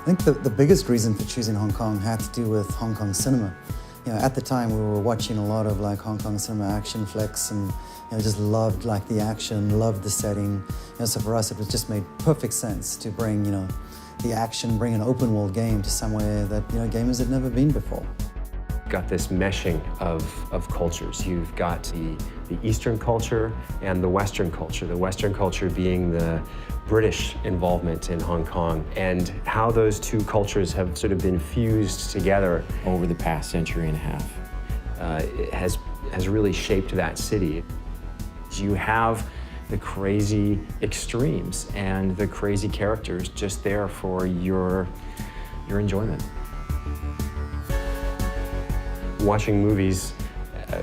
I think the biggest reason for choosing Hong Kong had to do with Hong Kong cinema. At the time we were watching a lot of like Hong Kong cinema action flicks and just loved like the action, loved the setting. So for us it was just made perfect sense to bring the action, bring an open world game to somewhere that gamers had never been before. Got this meshing of cultures. You've got the Eastern culture and the Western culture. The Western culture being the British involvement in Hong Kong, and how those two cultures have sort of been fused together over the past century and a half. It has really shaped that city. You have the crazy extremes and the crazy characters just there for your enjoyment. Watching movies,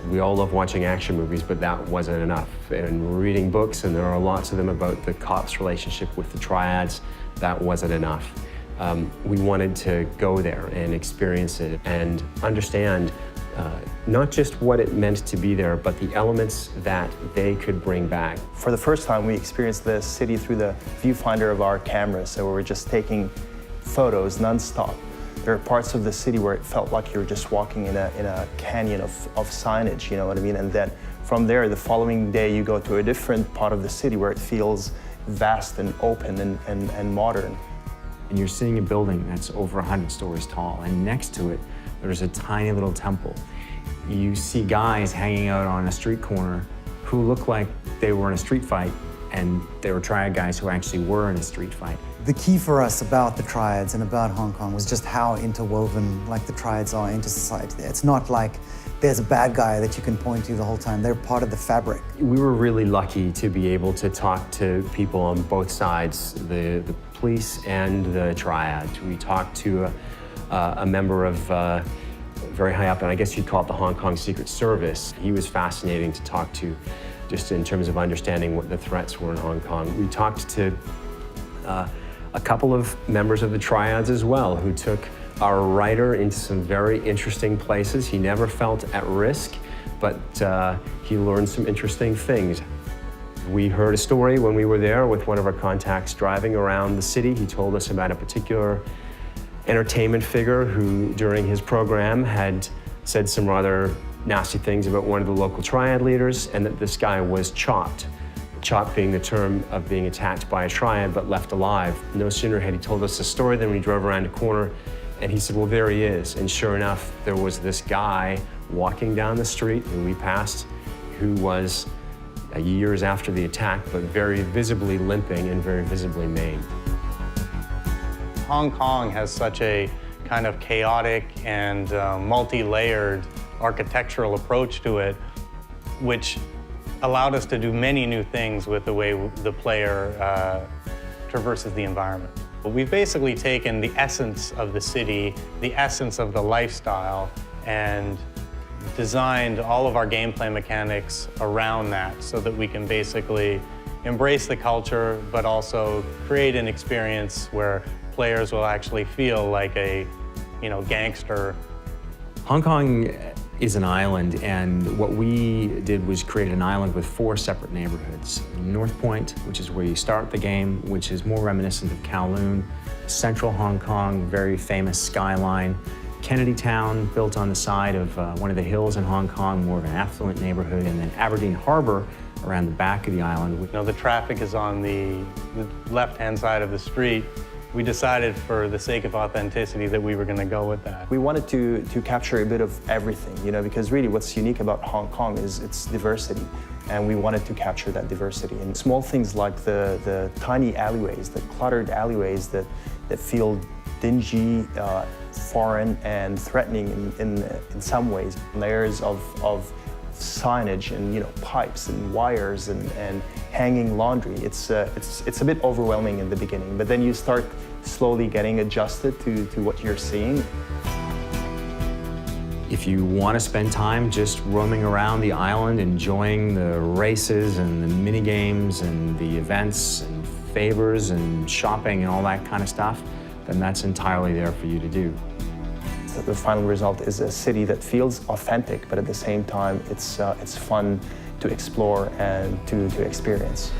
we all love watching action movies, but that wasn't enough. And reading books, and there are lots of them about the cops' relationship with the triads, that wasn't enough. We wanted to go there and experience it and understand not just what it meant to be there, but the elements that they could bring back. For the first time, we experienced the city through the viewfinder of our cameras, so we were just taking photos non-stop. There are parts of the city where it felt like you were just walking in a canyon of signage, you know what I mean? And then from there, the following day, you go to a different part of the city where it feels vast and open and modern. And you're seeing a building that's over 100 stories tall, and next to it, there's a tiny little temple. You see guys hanging out on a street corner who look like they were in a street fight, and they were triad guys who actually were in a street fight. The key for us about the triads and about Hong Kong was just how interwoven like the triads are into society. It's not like there's a bad guy that you can point to the whole time. They're part of the fabric. We were really lucky to be able to talk to people on both sides, the police and the triad. We talked to a member of very high up, and I guess you'd call it the Hong Kong Secret Service. He was fascinating to talk to, just in terms of understanding what the threats were in Hong Kong. We talked to a couple of members of the triads as well, who took our writer into some very interesting places. He never felt at risk, but he learned some interesting things. We heard a story when we were there with one of our contacts driving around the city. He told us about a particular entertainment figure who, during his program, had said some rather nasty things about one of the local triad leaders, and that this guy was chopped. Chopped being the term of being attacked by a triad but left alive. No sooner had he told us the story than we drove around a corner and he said, well, there he is. And sure enough, there was this guy walking down the street who we passed, who was years after the attack, but very visibly limping and very visibly maimed. Hong Kong has such a kind of chaotic and multi-layered architectural approach to it, which allowed us to do many new things with the way the player traverses the environment. We've basically taken the essence of the city, the essence of the lifestyle, and designed all of our gameplay mechanics around that so that we can basically embrace the culture, but also create an experience where players will actually feel like a, gangster. Hong Kong is an island, and what we did was create an island with 4 separate neighborhoods. North Point, which is where you start the game, which is more reminiscent of Kowloon. Central Hong Kong, very famous skyline. Kennedy Town, built on the side of one of the hills in Hong Kong, more of an affluent neighborhood. And then Aberdeen Harbor, around the back of the island. The traffic is on the left-hand side of the street. We decided, for the sake of authenticity, that we were going to go with that. We wanted to capture a bit of everything, because really what's unique about Hong Kong is its diversity, and we wanted to capture that diversity. And small things like the tiny alleyways, the cluttered alleyways that feel dingy, foreign, and threatening in some ways. Layers of signage and pipes and wires and hanging laundry. It's a bit overwhelming in the beginning, but then you start slowly getting adjusted to what you're seeing. If you want to spend time just roaming around the island, enjoying the races and the mini games and the events and favors and shopping and all that kind of stuff, then that's entirely there for you to do. The final result is a city that feels authentic, but at the same time, it's fun to explore and to experience.